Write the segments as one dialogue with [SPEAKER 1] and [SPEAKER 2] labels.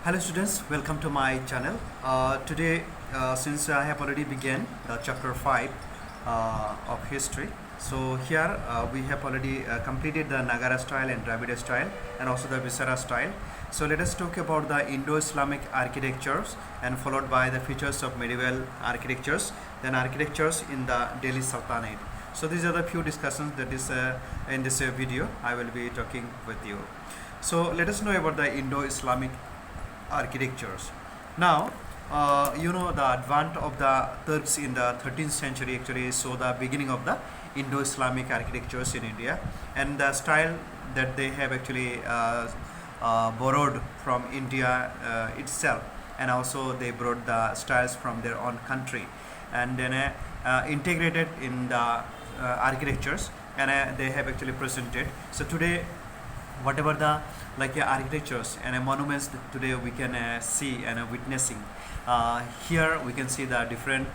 [SPEAKER 1] Hello students, welcome to my channel. Today, since I have already begun the chapter 5 of history, so here we have already completed the Nagara style and Dravida style and also the Visara style. So let us talk about the Indo-Islamic architectures and followed by the features of medieval architectures, then architectures in the Delhi Sultanate. So these are the few discussions that is in this video I will be talking with you. So let us know about the Indo-Islamic architectures. Now, the advent of the Turks in the 13th century actually saw the beginning of the Indo-Islamic architectures in India, and the style that they have actually borrowed from India itself, and also they brought the styles from their own country and then integrated in the architectures, and they have actually presented. So today, whatever the architectures and monuments that today we can see and witnessing, here we can see the different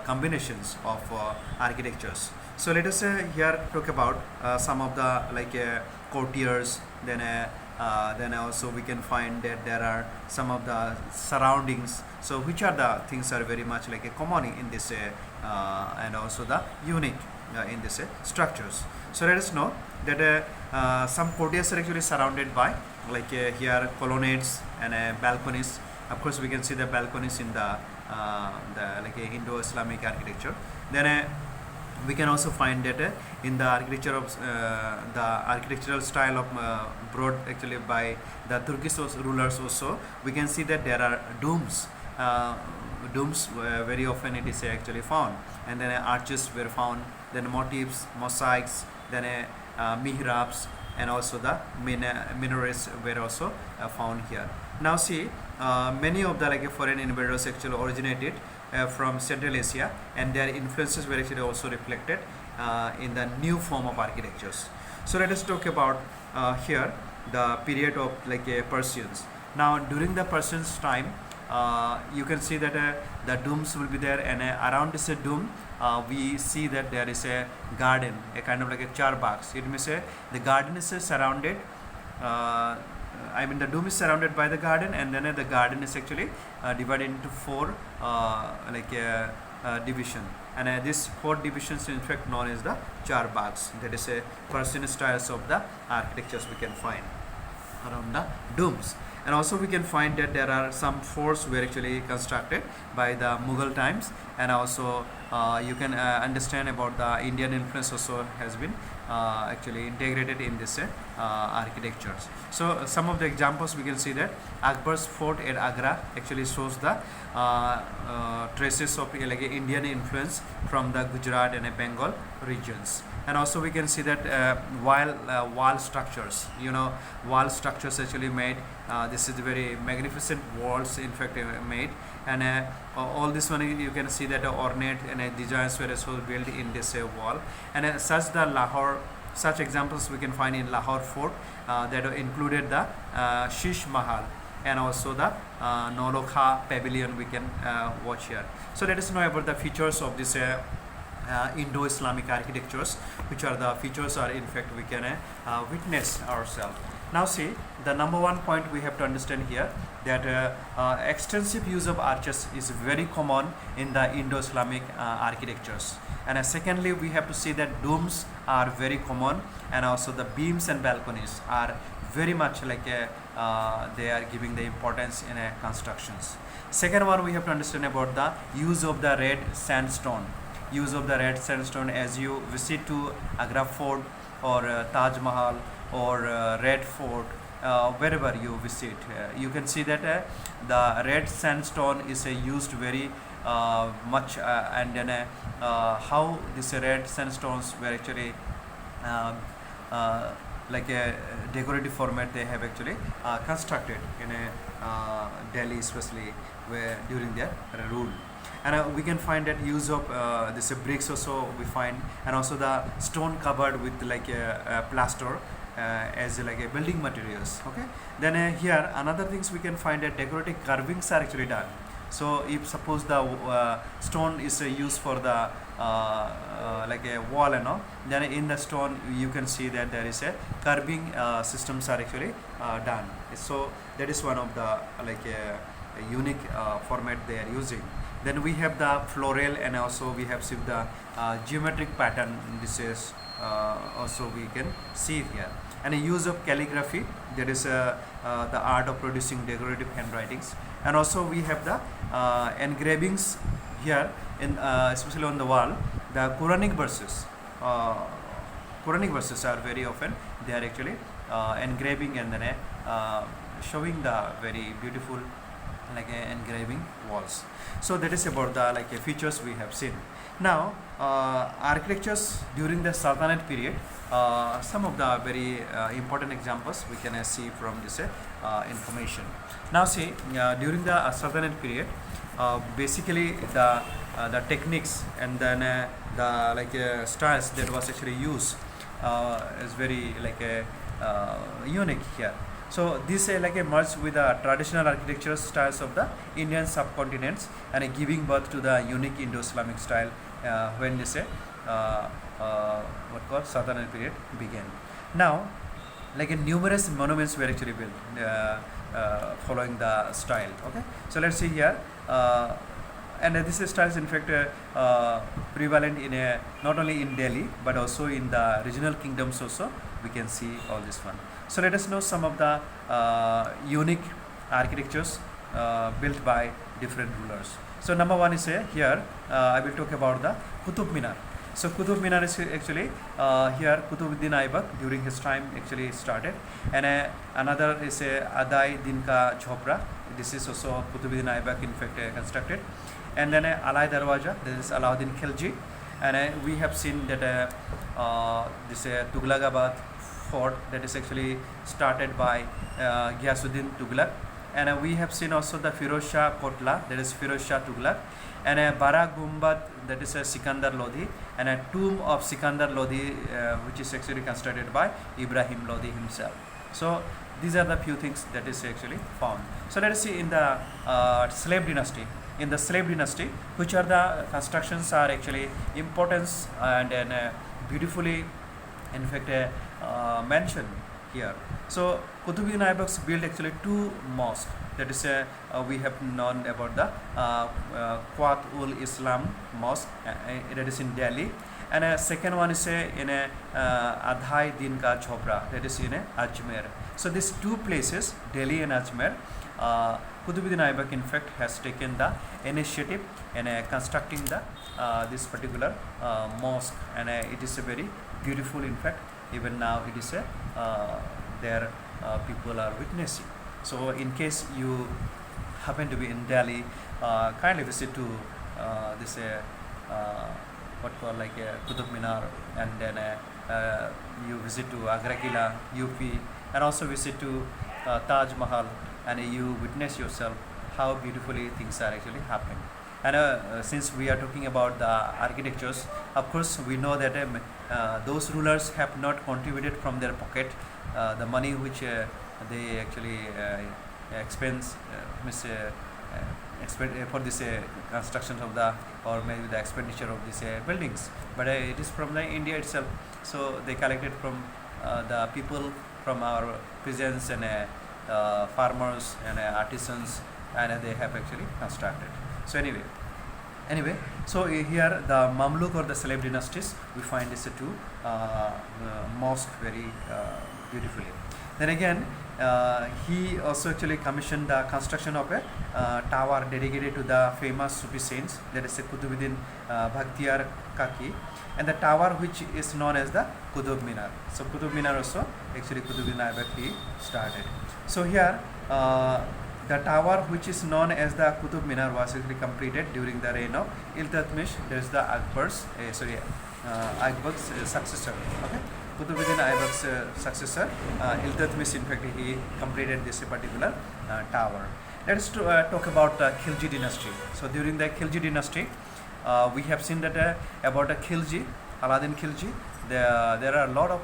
[SPEAKER 1] combinations of architectures. So let us here talk about some of the courtiers, then also we can find that there are some of the surroundings, so which are the things are very much common in this and also the unique in this structures. So let us know that some courtiers are actually surrounded by here colonnades and balconies. Of course, we can see the balconies in the Indo-Islamic architecture. Then we can also find that in the architecture of the architectural style of brought actually by the Turkish rulers also, we can see that there are domes. Domes very often it is actually found, and then arches were found, then motifs, mosaics, then mihrabs, and also the minarets were also found here. Now see, many of the foreign invaders actually originated from Central Asia, and their influences were actually also reflected in the new form of architectures. So let us talk about here the period of Persians. Now during the Persians time, you can see that the domes will be there, and around this dome we see that there is a garden, a kind of a charbagh. It means the garden is surrounded, the dome is surrounded by the garden, and then the garden is actually divided into four division, and these four divisions in fact known as the charbaghs. That is a Persian styles of the architectures we can find around the domes. And also we can find that there are some forts were actually constructed by the Mughal times, and also you can understand about the Indian influence also has been actually integrated in this architectures. So some of the examples we can see that Akbar's fort at Agra actually shows the traces of Indian influence from the Gujarat and Bengal regions. And also we can see that while wall structures, wall structures actually made, this is very magnificent walls in fact made, and all this one you can see that ornate and designs were also built in this wall, and such examples we can find in Lahore fort that included the Shish Mahal and also the Nolokha pavilion we can watch here. So let us know about the features of this Indo-Islamic architectures, which are the features are in fact we can witness ourselves. Now see, the number one point we have to understand here that extensive use of arches is very common in the Indo-Islamic architectures, and secondly we have to see that domes are very common, and also the beams and balconies are very much they are giving the importance in constructions. Second one, we have to understand about the use of the red sandstone. Use of the red sandstone as you visit to Agra Fort or Taj Mahal or Red Fort, wherever you visit, you can see that the red sandstone is used very much, and then how these red sandstones were actually like a decorative format they have actually constructed in Delhi, especially where during their rule. And we can find that use of this bricks also we find, and also the stone covered with a plaster as a building materials. Okay, then here another things we can find that decorative carvings are actually done. So if suppose the stone is used for the like a wall and all, then in the stone you can see that there is a curving systems are actually done. So that is one of the like a unique format they are using. Then we have the floral, and also we have seen the geometric pattern. This is also we can see here. And a use of calligraphy, that is the art of producing decorative handwritings. And also we have the engravings here, in especially on the wall. The Quranic verses are very often they are actually engraving, and then showing the very beautiful like engraving walls. So that is about the like features we have seen. Now architectures during the Sultanate period, some of the very important examples we can see from this information. Now see, during the Sultanate period, basically the techniques and then the like styles that was actually used is very like unique here. So this like a merge with the traditional architectural styles of the Indian subcontinents, and giving birth to the unique Indo-Islamic style when this what called Sultanate period began. Now, like numerous monuments were actually built following the style. Okay, so let's see here. And this style is in fact prevalent in not only in Delhi but also in the regional kingdoms also. We can see all this one. So let us know some of the unique architectures built by different rulers. So number one is here I will talk about the Qutub Minar. So Qutub Minar is actually here Qutubuddin Aibak during his time actually started, and another is Adai Din Ka Jhopra. This is also Qutubuddin Aibak in fact constructed, and then Alai Darwaja, this is Alauddin Khilji, and we have seen that this Tughlaqabad fort, that is actually started by Ghiyasuddin Tughlaq, and we have seen also the Firoz Shah Kotla, that is Firoz Shah Tughlaq, and Bara Gumbad, that is Sikandar Lodi, and a tomb of Sikandar Lodi which is actually constructed by Ibrahim Lodi himself. So these are the few things that is actually found. So let us see in the slave dynasty. In the slave dynasty, which are the constructions are actually importance and beautifully in fact mentioned here. So Qutubuddin Aibak built actually two mosques. That is we have known about the Quat ul Islam mosque, that is in Delhi, and second one is in Adhai Din Ka Jhopra, that is in Ajmer. So these two places, Delhi and Ajmer, Qutubuddin Aibak in fact has taken the initiative in constructing the this particular mosque, and it is a very beautiful in fact. Even now it is there people are witnessing. So in case you happen to be in Delhi, kindly visit to this what called like Qutub Minar, and then you visit to Agra Kila, UP, and also visit to Taj Mahal, and you witness yourself how beautifully things are actually happening. And since we are talking about the architectures, of course we know that those rulers have not contributed from their pocket the money which they actually expense for this construction of the, or maybe the expenditure of these buildings, but it is from the India itself. So they collected from the people, from our peasants and farmers and artisans, and they have actually constructed. So anyway, so here the Mamluk or the slave dynasties, we find this two mosque very beautifully. Then again, he also actually commissioned the construction of a tower dedicated to the famous Sufi saints, that is Qutubuddin Bhaktiyar Kaki, and the tower which is known as the Qutub Minar. So Qutub Minar also actually Qutubuddin Aibak he started. So here the tower which is known as the Qutub Minar was actually completed during the reign of Iltutmish. There is the Akbar's Akbar's successor. Okay, Qutubuddin Aibak's successor, Iltutmish. In fact, he completed this particular tower. Let us talk about the Khilji dynasty. So during the Khilji dynasty, we have seen that about a Khilji, Alauddin Khilji. There are a lot of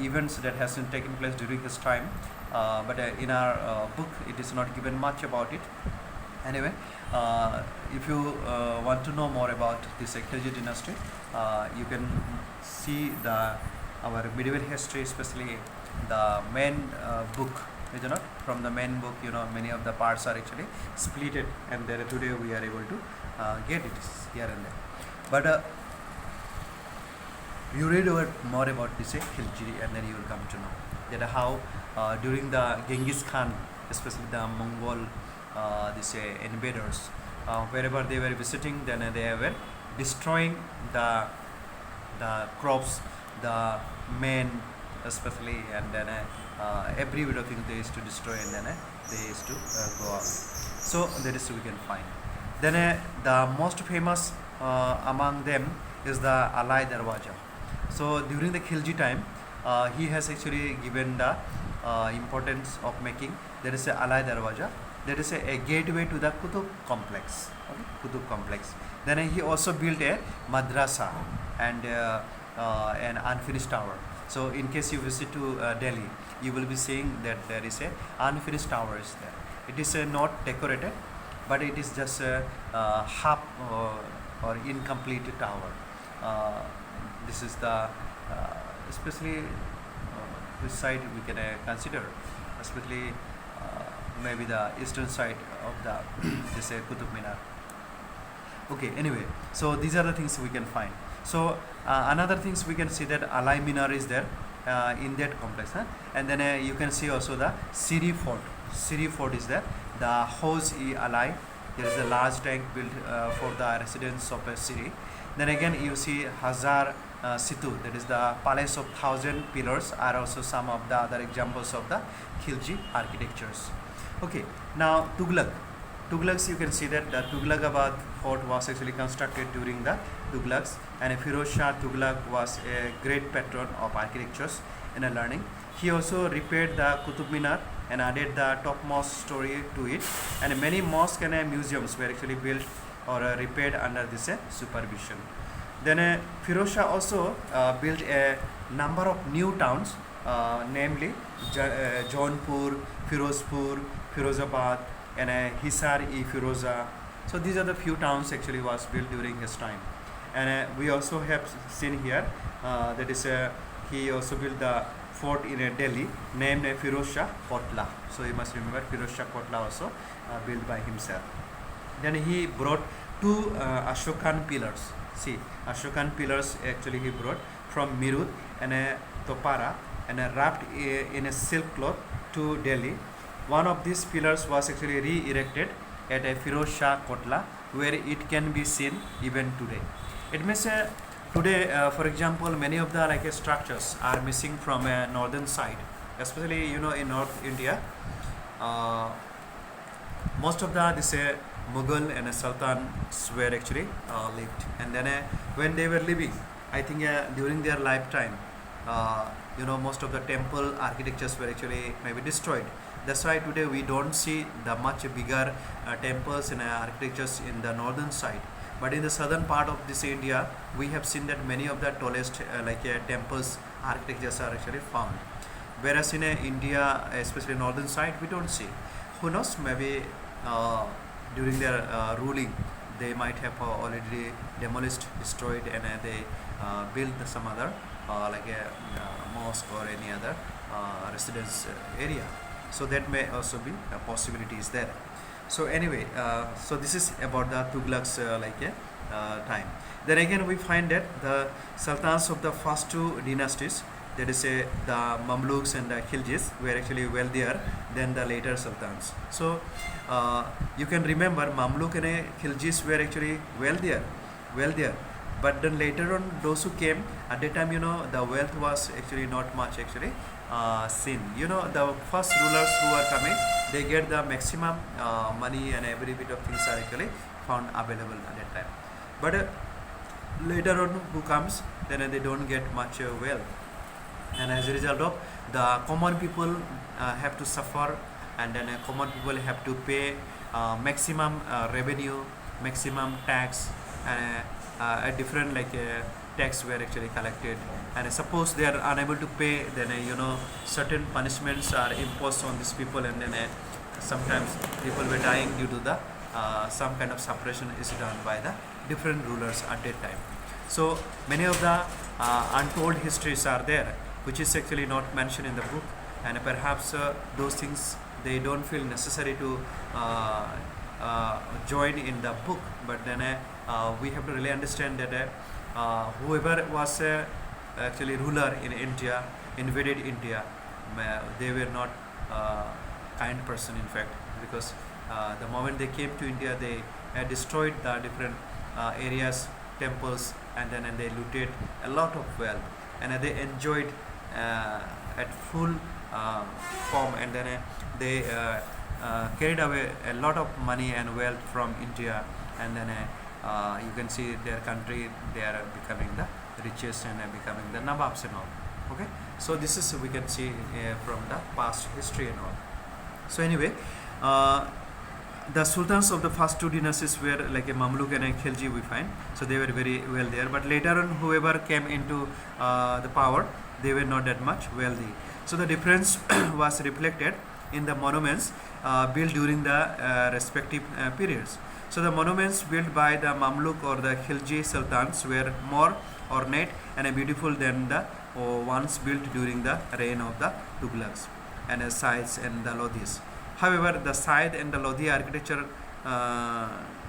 [SPEAKER 1] events that has been taken place during his time. But in our book it is not given much about it, Anyway, if you want to know more about this Khilji dynasty, you can see our medieval history, especially the main book. From the main book, many of the parts are actually splitted, and there today we are able to get it here and there. But you read more about this Khilji, and then you will come to know that how during the Genghis Khan, especially the Mongol invaders, wherever they were visiting, then they were destroying the crops, the men especially, and then every bit of thing they used to destroy, and then they used to go out. So that is we can find. Then the most famous among them is the Alai Darwaja. So during the Khilji time, he has actually given the importance of making, there is a Alai Darwaja, that is a gateway to the Qutub complex. Okay? Qutub complex. Then he also built a madrasa and an unfinished tower. So in case you visit to Delhi, you will be seeing that there is a unfinished tower is there. It is not decorated, but it is just a half or incomplete tower. This is the especially which side we can consider, especially maybe the eastern side of the this Qutub Minar. Okay, anyway, so these are the things we can find. So another things we can see that Alai Minar is there in that complex, and then you can see also the Siri Fort. Siri Fort is there. The Hauj-e-Alai, there is a large tank built for the residence of a Siri. Then again you see Hazar Situ, that is the Palace of 1,000 Pillars, are also some of the other examples of the Khilji architectures. Okay, now Tughlaq. Tughlaqs, you can see that the Tughlaqabad fort was actually constructed during the Tughlaqs, and Firoz Shah Tughlaq was a great patron of architectures and learning. He also repaired the Qutub Minar and added the topmost story to it, and many mosques and museums were actually built or repaired under this supervision. Then Firoz Shah also built a number of new towns, namely Jaunpur, Firozpur, Firozabad, and Hisar-e-Firoza. So these are the few towns actually was built during his time. And we also have seen here that is he also built the fort in Delhi named Firoz Shah Kotla. So you must remember Firoz Shah Kotla also built by himself. Then he brought two Ashokan pillars. See, Ashokan pillars actually he brought from Meerut and Topara and wrapped in a silk cloth to Delhi. One of these pillars was actually re-erected at a Firoz Shah Kotla, where it can be seen even today. It means today, for example, many of the structures are missing from a northern side, especially in North India. Most of this Mughal and Sultans were actually lived, and then when they were living, I think during their lifetime, most of the temple architectures were actually maybe destroyed. That's why today we don't see the much bigger temples and architectures in the northern side. But in the southern part of this India, we have seen that many of the tallest temples architectures are actually found. Whereas in India, especially northern side, we don't see. Who knows? Maybe during their ruling, they might have already demolished, destroyed, and they built some other like a mosque or any other residence area. So that may also be a possibility is there. So anyway, so this is about the Tughlaq's time. Then again we find that the sultans of the first two dynasties, that is the Mamluks and the Khiljis, were actually wealthier than the later sultans. So you can remember Mamluk and Khiljis were actually wealthier. But then later on, those who came at that time, the wealth was actually not much actually seen. The first rulers who are coming, they get the maximum money, and every bit of things are actually found available at that time. But later on, who comes, then they don't get much wealth, and as a result of the common people have to suffer, and then common people have to pay maximum revenue, maximum tax, and a different tax were actually collected, and suppose they are unable to pay, then certain punishments are imposed on these people, and then sometimes people were dying due to the some kind of suppression is done by the different rulers at that time. So many of the untold histories are there, which is actually not mentioned in the book, and perhaps those things they don't feel necessary to join in the book. But then we have to really understand that whoever was actually ruler in India, invaded India, they were not kind person in fact, because the moment they came to India, they destroyed the different areas, temples, and then they looted a lot of wealth, and they enjoyed at full form, and then they carried away a lot of money and wealth from India, and then you can see their country, they are becoming the richest and becoming the Nawabs and all. Okay, so this is we can see from the past history and all. So anyway, the sultans of the first two dynasties were like a Mamluk and a Khilji, we find. So they were very well there, but later on whoever came into the power, they were not that much wealthy. So the difference was reflected in the monuments built during the respective periods. So the monuments built by the Mamluk or the Khilji sultans were more ornate and beautiful than the ones built during the reign of the Tughlaqs and the Saids and the Lodhis. However, the Said and the Lodhi architecture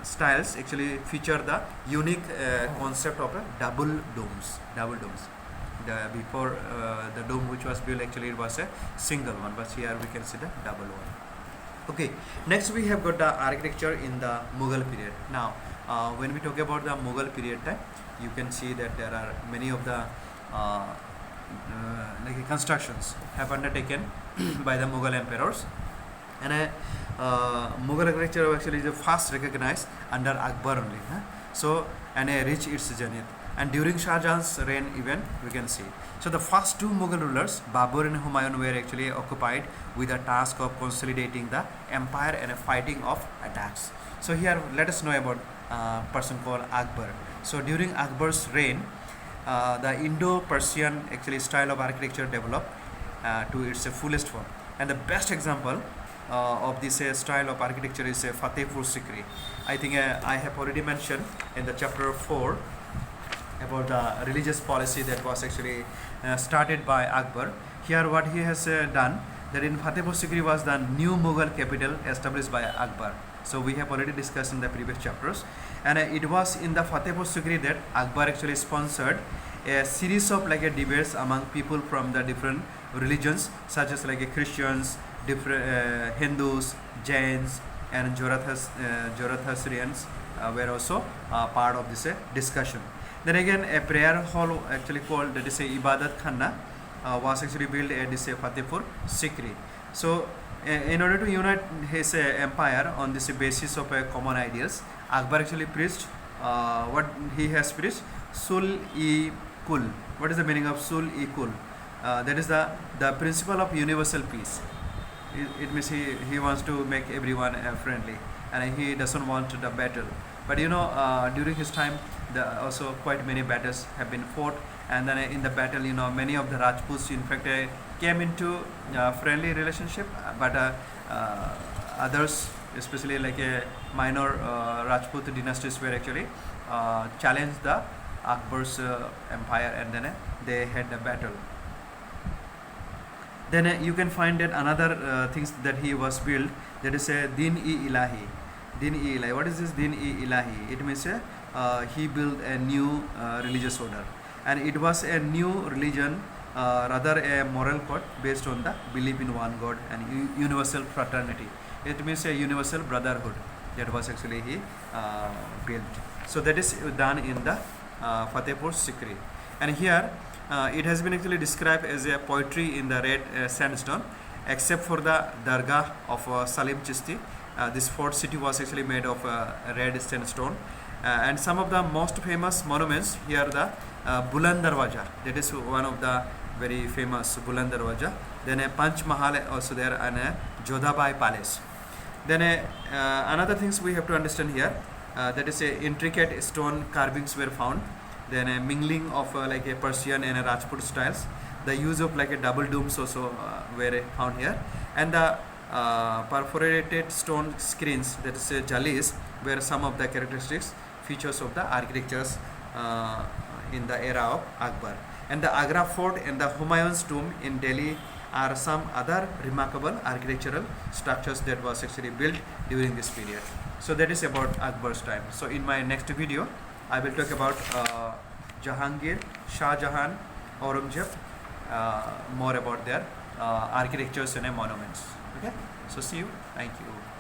[SPEAKER 1] styles actually feature the unique concept of double domes. Before the dome which was built, actually it was a single one, but here we can see the double one. Okay, next we have got the architecture in the Mughal period. Now, when we talk about the Mughal period time, you can see that there are many of the like constructions have undertaken by the Mughal emperors, and Mughal architecture actually is first recognized under Akbar only. So, and reached its zenith. And during Shah Jahan's reign even we can see. So the first two Mughal rulers, Babur and Humayun, were actually occupied with the task of consolidating the empire and fighting off attacks. So here let us know about a person called Akbar. So during Akbar's reign, the Indo-Persian actually style of architecture developed to its fullest form. And the best example of this style of architecture is Fatehpur Sikri. I think I have already mentioned in the chapter 4 about the religious policy that was actually started by Akbar. Here what he has done, that in Fatehpur Sikri was the new Mughal capital established by Akbar. So we have already discussed in the previous chapters, and it was in the Fatehpur Sikri that Akbar actually sponsored a series of like debates among people from the different religions, such as like Christians, different Hindus, Jains, and Zoroastrians were also part of this discussion. Then again, a prayer hall actually called, that is a Ibadat Khana, was actually built at this Fatehpur Sikri. So in order to unite his empire on this basis of common ideals, Akbar actually preached what he has preached, Sul-e-Kul. What is the meaning of Sul-e-Kul? That is the principle of universal peace. It means he wants to make everyone friendly, and he doesn't want the battle. But you know, during his time, also quite many battles have been fought, and then in the battle, you know, many of the Rajputs in fact came into friendly relationship, but others, especially like a minor Rajput dynasties, were actually challenged the Akbar's empire, and then they had the battle. Then you can find that another things that he was built, that is a Din-e-Ilahi. Din-e-Ilahi. What is this Din-e-Ilahi? It means he built a new religious order, and it was a new religion, rather a moral code based on the belief in one God and universal fraternity. It means a universal brotherhood. That was actually he built. So that is done in the Fatehpur Sikri, and here it has been actually described as a poetry in the red sandstone, except for the Dargah of Salim Chishti. This fort city was actually made of red sandstone, and some of the most famous monuments here, the Buland Darwaja, that is one of the very famous Buland Darwaja. Then a Panch Mahal also there, and a Jodhabai Palace. Then another things we have to understand here, that is a intricate stone carvings were found. Then a mingling of like a Persian and a Rajput styles. The use of like a double domes also were found here, and the perforated stone screens, that is jalis, were some of the characteristics features of the architectures in the era of Akbar. And the Agra Fort and the Humayun's tomb in Delhi are some other remarkable architectural structures that was actually built during this period. So that is about Akbar's time. So in my next video, I will talk about Jahangir, Shah Jahan, Aurangzeb, more about their architectures and monuments. Okay. So see you. Thank you.